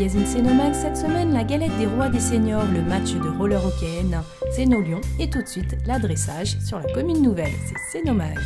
magazine Cénomag cette semaine, la galette des rois des seniors, le match de roller hockey N1, Céno-Lyon et tout de suite l'adressage sur la commune nouvelle, c'est Cénomag.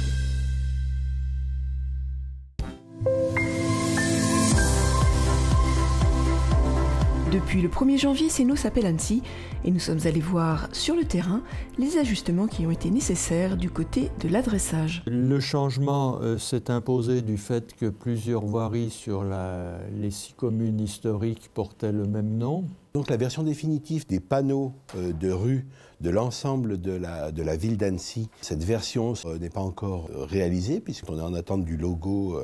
Depuis le 1er janvier, Céno s'appelle Annecy et nous sommes allés voir sur le terrain les ajustements qui ont été nécessaires du côté de l'adressage. Le changement s'est imposé du fait que plusieurs voiries sur les 6 communes historiques portaient le même nom. Donc la version définitive des panneaux de rue de l'ensemble de la ville d'Annecy, cette version n'est pas encore réalisée puisqu'on est en attente du logo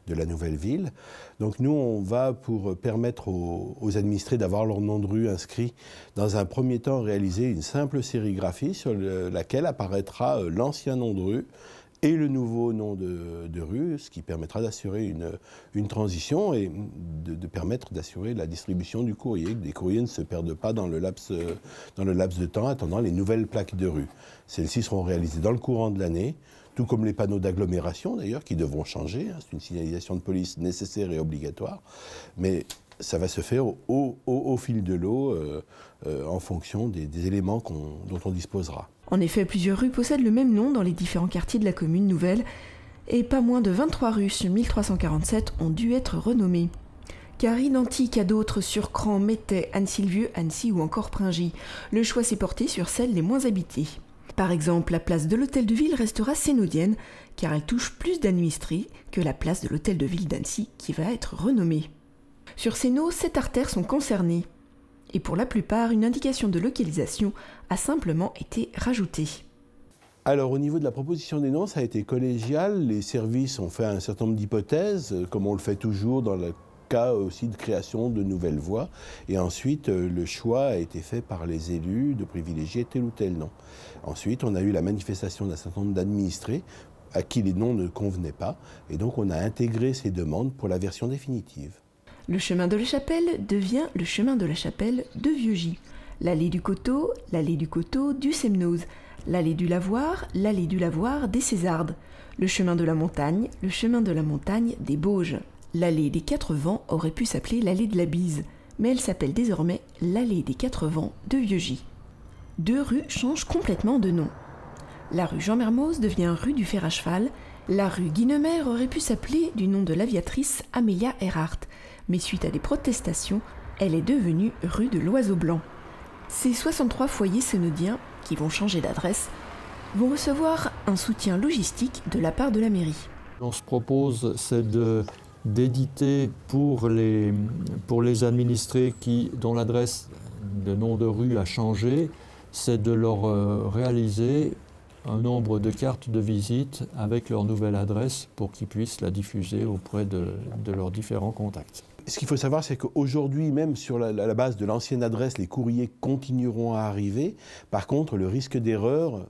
de la nouvelle ville. Donc nous, on va, pour permettre aux administrés d'avoir leur nom de rue inscrit, dans un premier temps réaliser une simple sérigraphie sur laquelle apparaîtra l'ancien nom de rue et le nouveau nom de rue, ce qui permettra d'assurer une transition et de permettre d'assurer la distribution du courrier, que des courriers ne se perdent pas dans le laps de temps attendant les nouvelles plaques de rue. Celles-ci seront réalisées dans le courant de l'année, tout comme les panneaux d'agglomération d'ailleurs, qui devront changer. C'est une signalisation de police nécessaire et obligatoire, mais ça va se faire au fil de l'eau en fonction des éléments dont on disposera. En effet, plusieurs rues possèdent le même nom dans les différents quartiers de la commune nouvelle et pas moins de 23 rues sur 1347 ont dû être renommées. Car identique à d'autres sur Cran, Mettet, Annecy-le-Vieux, Annecy ou encore Pringy, le choix s'est porté sur celles les moins habitées. Par exemple, la place de l'Hôtel de Ville restera cénodienne car elle touche plus d'administrés que la place de l'Hôtel de Ville d'Annecy qui va être renommée. Sur Céno, 7 artères sont concernées. Et pour la plupart, une indication de localisation a simplement été rajoutée. Alors au niveau de la proposition des noms, ça a été collégial. Les services ont fait un certain nombre d'hypothèses, comme on le fait toujours dans le cas aussi de création de nouvelles voies. Et ensuite, le choix a été fait par les élus de privilégier tel ou tel nom. Ensuite, on a eu la manifestation d'un certain nombre d'administrés à qui les noms ne convenaient pas. Et donc on a intégré ces demandes pour la version définitive. Le chemin de la Chapelle devient le chemin de la Chapelle de Vieux-Gy. L'allée du Coteau du Semnoz. L'allée du Lavoir des Césardes. Le chemin de la Montagne des Bauges. L'allée des Quatre Vents aurait pu s'appeler l'allée de la Bise, mais elle s'appelle désormais l'allée des Quatre Vents de Vieux-Gy. 2 rues changent complètement de nom. La rue Jean Mermoz devient rue du Fer à Cheval. La rue Guinemer aurait pu s'appeler du nom de l'aviatrice Amelia Earhart, mais suite à des protestations, elle est devenue rue de l'Oiseau Blanc. Ces 63 foyers cénodiens, qui vont changer d'adresse, vont recevoir un soutien logistique de la part de la mairie. On se propose, c'est d'éditer pour les administrés dont l'adresse de nom de rue a changé, c'est de leur réaliser un nombre de cartes de visite avec leur nouvelle adresse pour qu'ils puissent la diffuser auprès de leurs différents contacts. Ce qu'il faut savoir, c'est qu'aujourd'hui, même sur la base de l'ancienne adresse, les courriers continueront à arriver. Par contre, le risque d'erreur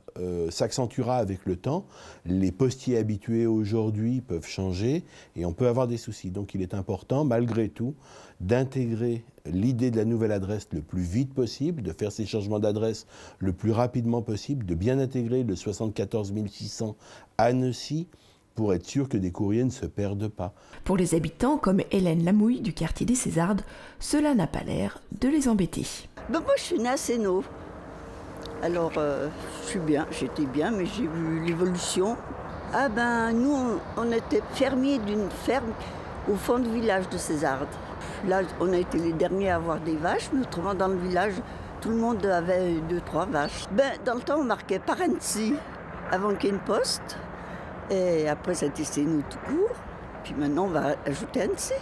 s'accentuera avec le temps. Les postiers habitués aujourd'hui peuvent changer et on peut avoir des soucis. Donc il est important, malgré tout, d'intégrer l'idée de la nouvelle adresse le plus vite possible, de faire ces changements d'adresse le plus rapidement possible, de bien intégrer le 74 600 à Annecy, pour être sûr que des courriers ne se perdent pas. Pour les habitants comme Hélène Lamouille du quartier des Césardes, cela n'a pas l'air de les embêter. Moi je suis née à Céno. Alors je suis bien, j'étais bien, mais j'ai vu l'évolution. Nous on était fermiers d'une ferme au fond du village de Césardes. Là on a été les derniers à avoir des vaches, mais autrement dans le village tout le monde avait 2-3 vaches. Dans le temps on marquait par Annecy avant qu'il y ait une poste. Et après, ça a été Céno tout court. Puis maintenant, on va ajouter Annecy.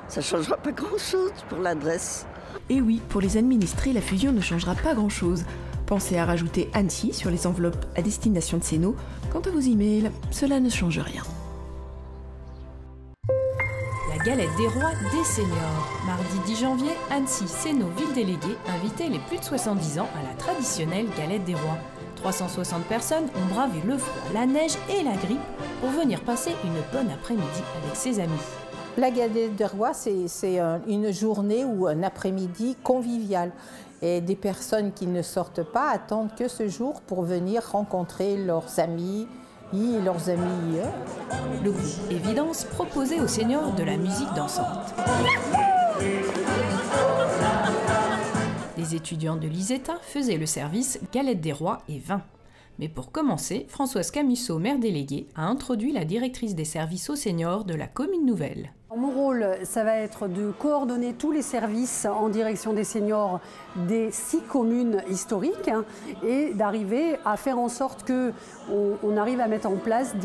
Ça ne changera pas grand-chose pour l'adresse. Et oui, pour les administrés, la fusion ne changera pas grand-chose. Pensez à rajouter Annecy sur les enveloppes à destination de Céno. Quant à vos emails, cela ne change rien. La galette des rois des seniors. Mardi 10 janvier, Annecy, Céno, ville déléguée, invitait les plus de 70 ans à la traditionnelle galette des rois. 360 personnes ont bravé le froid, la neige et la grippe pour venir passer une bonne après-midi avec ses amis. La galette des rois, c'est une journée ou un après-midi convivial. Et des personnes qui ne sortent pas attendent que ce jour pour venir rencontrer leurs amis et leurs amis. Le groupe Évidence proposait aux seniors de la musique dansante. Les étudiants de l'ISETA faisaient le service galette des rois et vin. Mais pour commencer, Françoise Camusso, maire déléguée, a introduit la directrice des services aux seniors de la commune nouvelle. Mon rôle, ça va être de coordonner tous les services en direction des seniors des 6 communes historiques et d'arriver à faire en sorte qu'on arrive à mettre en place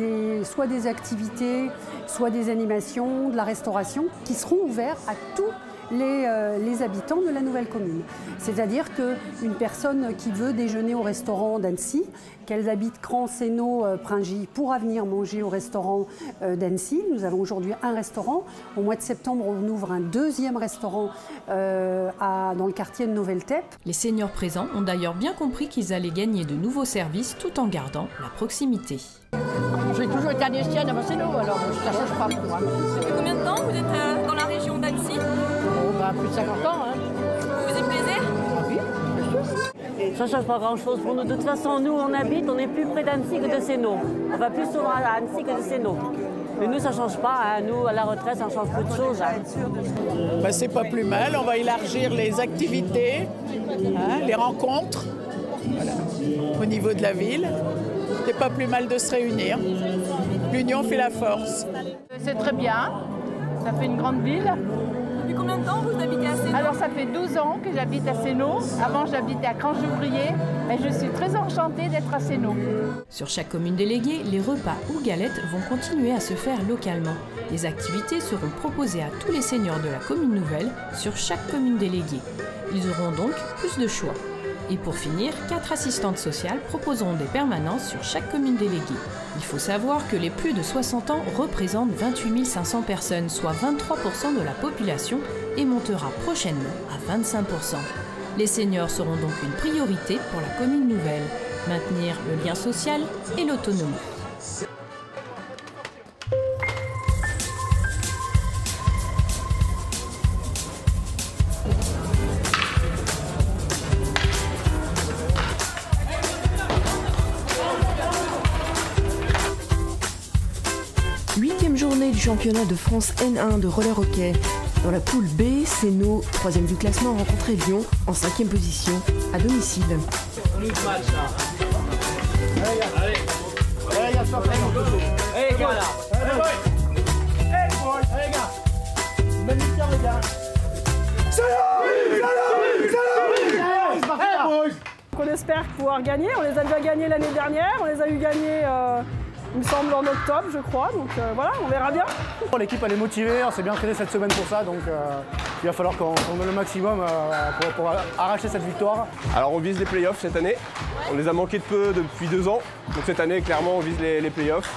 soit des activités, soit des animations, de la restauration qui seront ouverts à tous les habitants de la nouvelle commune. C'est-à-dire qu'une personne qui veut déjeuner au restaurant d'Annecy, qu'elle habite Cran, Sénaux, Pringy, pourra venir manger au restaurant d'Annecy. Nous avons aujourd'hui un restaurant. Au mois de septembre, on ouvre un 2e restaurant dans le quartier de Noveltep. Les seniors présents ont d'ailleurs bien compris qu'ils allaient gagner de nouveaux services tout en gardant la proximité. J'ai toujours été annécienne à Sénaux, alors ça ne change pas pour moi. Depuis combien de temps vous êtes dans la région d'Annecy? Plus de 50 ans. Hein. Vous vous y plaisez? Oui, bien sûr. Ça ne change pas grand-chose pour nous. De toute façon, nous, on est plus près d'Annecy que de Sénaux. On va plus souvent à Annecy que de Sénaux. Mais nous, ça ne change pas. Hein. Nous, à la retraite, ça change peu de choses. Hein. C'est pas plus mal. On va élargir les activités, les rencontres au niveau de la ville. C'est pas plus mal de se réunir. L'union fait la force. C'est très bien. Ça fait une grande ville. Depuis combien de temps vous habitez à Sénaux? Alors ça fait 12 ans que j'habite à Sénaux. Avant j'habitais à Crange-Ouvrier et je suis très enchantée d'être à Sénaux. Sur chaque commune déléguée, les repas ou galettes vont continuer à se faire localement. Les activités seront proposées à tous les seniors de la commune nouvelle sur chaque commune déléguée. Ils auront donc plus de choix. Et pour finir, 4 assistantes sociales proposeront des permanences sur chaque commune déléguée. Il faut savoir que les plus de 60 ans représentent 28 500 personnes, soit 23% de la population, et montera prochainement à 25%. Les seniors seront donc une priorité pour la commune nouvelle. Maintenir le lien social et l'autonomie. Journée du championnat de France N1 de roller hockey. Dans la poule B, Sénaux, 3e du classement, rencontrait Lyon en 5e position à domicile. On espère pouvoir gagner. On les a déjà gagnés l'année dernière. On les a eu gagnés, il me semble, en octobre, je crois. Donc voilà, on verra bien. L'équipe elle est motivée, on s'est bien entraîné cette semaine pour ça. Donc il va falloir qu'on donne le maximum pour arracher cette victoire. Alors on vise les playoffs cette année. On les a manqués de peu depuis 2 ans. Donc cette année, clairement, on vise les playoffs.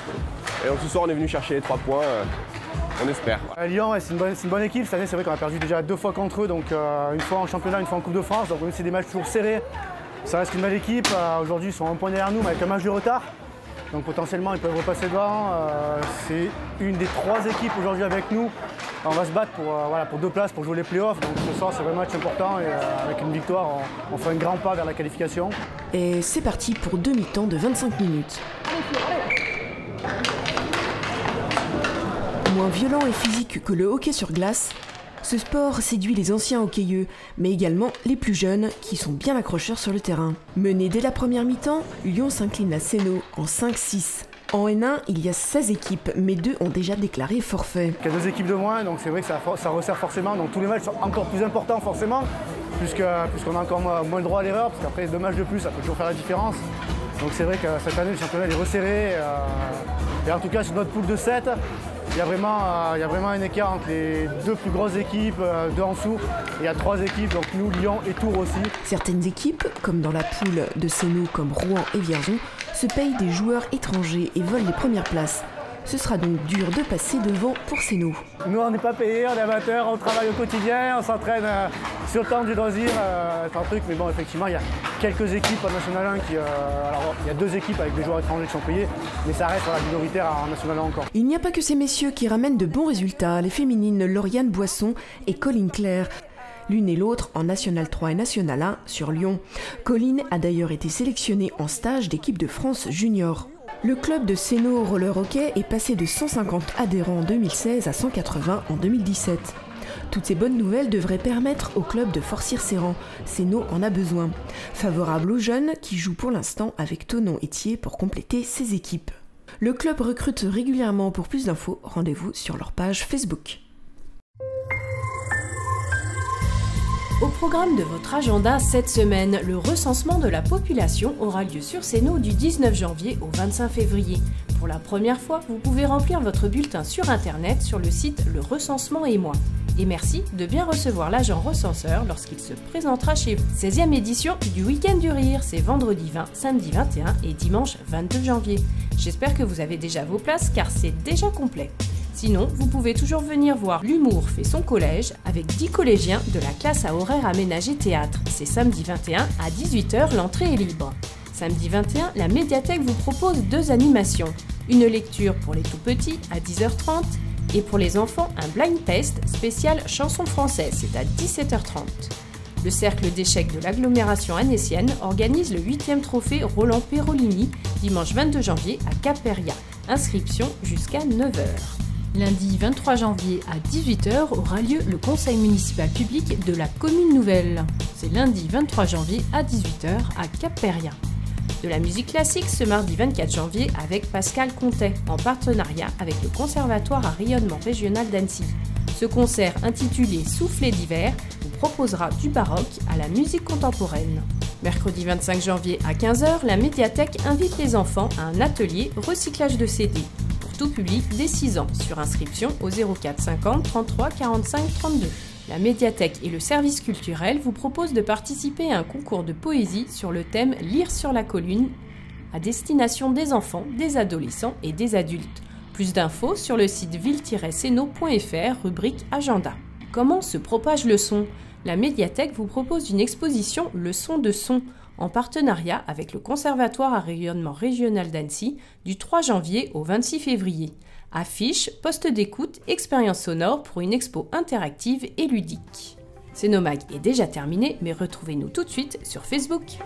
Et donc ce soir, on est venu chercher les 3 points. On espère. Lyon, c'est une bonne équipe. Cette année, c'est vrai qu'on a perdu déjà 2 fois contre eux. Donc une fois en championnat, une fois en Coupe de France. Donc c'est des matchs toujours serrés. Ça reste une belle équipe. Aujourd'hui, ils sont 1 point derrière nous, mais avec un match de retard. Donc potentiellement, ils peuvent repasser devant. C'est une des 3 équipes aujourd'hui avec nous. On va se battre pour 2 places pour jouer les playoffs. Donc ce soir, c'est un match important. Et avec une victoire, on fait un grand pas vers la qualification. Et c'est parti pour 2 mi-temps de 25 minutes. Moins violent et physique que le hockey sur glace, ce sport séduit les anciens hockeyeux, mais également les plus jeunes qui sont bien accrocheurs sur le terrain. Mené dès la première mi-temps, Lyon s'incline à Sénaux en 5-6. En N1, il y a 16 équipes, mais 2 ont déjà déclaré forfait. Il y a 2 équipes de moins, donc c'est vrai que ça resserre forcément. Donc tous les matchs sont encore plus importants forcément, puisqu'on a encore moins le droit à l'erreur, parce qu'après 2 matchs de plus, ça peut toujours faire la différence. Donc c'est vrai que cette année, le championnat est resserré. Et en tout cas, sur notre poule de 7, il y a vraiment un écart entre les 2 plus grosses équipes, 2 en dessous. Et il y a 3 équipes, donc nous, Lyon et Tours aussi. Certaines équipes, comme dans la poule de Sénaux comme Rouen et Vierzon, se payent des joueurs étrangers et volent les premières places. Ce sera donc dur de passer devant pour Sénaux. Nous, on n'est pas payés, on est amateurs, on travaille au quotidien, on s'entraîne sur le temps du loisir. C'est un truc, mais bon, effectivement, il y a quelques équipes en National 1 qui... alors, il y a 2 équipes avec des joueurs étrangers qui sont payés, mais ça reste minoritaire en National 1 encore. Il n'y a pas que ces messieurs qui ramènent de bons résultats. Les féminines Lauriane Boisson et Colline Claire. L'une et l'autre en National 3 et National 1 sur Lyon. Colline a d'ailleurs été sélectionnée en stage d'équipe de France junior. Le club de Sénaux roller hockey est passé de 150 adhérents en 2016 à 180 en 2017. Toutes ces bonnes nouvelles devraient permettre au club de forcir ses rangs. Sénaux en a besoin. Favorable aux jeunes qui jouent pour l'instant avec Thonon et Thiers pour compléter ses équipes. Le club recrute régulièrement. Pour plus d'infos, rendez-vous sur leur page Facebook. Au programme de votre agenda cette semaine, le recensement de la population aura lieu sur Sénaux du 19 janvier au 25 février. Pour la première fois, vous pouvez remplir votre bulletin sur Internet sur le site Le Recensement et moi. Et merci de bien recevoir l'agent recenseur lorsqu'il se présentera chez vous. 16e édition du Week-end du Rire, c'est vendredi 20, samedi 21 et dimanche 22 janvier. J'espère que vous avez déjà vos places car c'est déjà complet. Sinon, vous pouvez toujours venir voir L'Humour fait son collège avec 10 collégiens de la classe à horaire aménagé théâtre. C'est samedi 21 à 18 h, l'entrée est libre. Samedi 21, la médiathèque vous propose 2 animations. Une lecture pour les tout-petits à 10h30 et pour les enfants, un blind test spécial chanson française, c'est à 17h30. Le cercle d'échecs de l'agglomération annécienne organise le 8e trophée Roland Perolini dimanche 22 janvier à Cap-Péria. Inscription jusqu'à 9h. Lundi 23 janvier à 18 h aura lieu le conseil municipal public de la commune nouvelle. C'est lundi 23 janvier à 18 h à Cap-Péria. De la musique classique ce mardi 24 janvier avec Pascal Contet, en partenariat avec le Conservatoire à rayonnement régional d'Annecy. Ce concert intitulé Soufflet d'hiver vous proposera du baroque à la musique contemporaine. Mercredi 25 janvier à 15 h, la médiathèque invite les enfants à un atelier recyclage de CD. Tout public dès 6 ans, sur inscription au 04 50 33 45 32. La médiathèque et le service culturel vous proposent de participer à un concours de poésie sur le thème « Lire sur la colline » à destination des enfants, des adolescents et des adultes. Plus d'infos sur le site ville-sénaux.fr, rubrique Agenda. Comment se propage le son ? La médiathèque vous propose une exposition « Le son de son » en partenariat avec le Conservatoire à rayonnement régional d'Annecy du 3 janvier au 26 février. Affiches, postes d'écoute, expériences sonores pour une expo interactive et ludique. Sénomag est déjà terminé, mais retrouvez-nous tout de suite sur Facebook.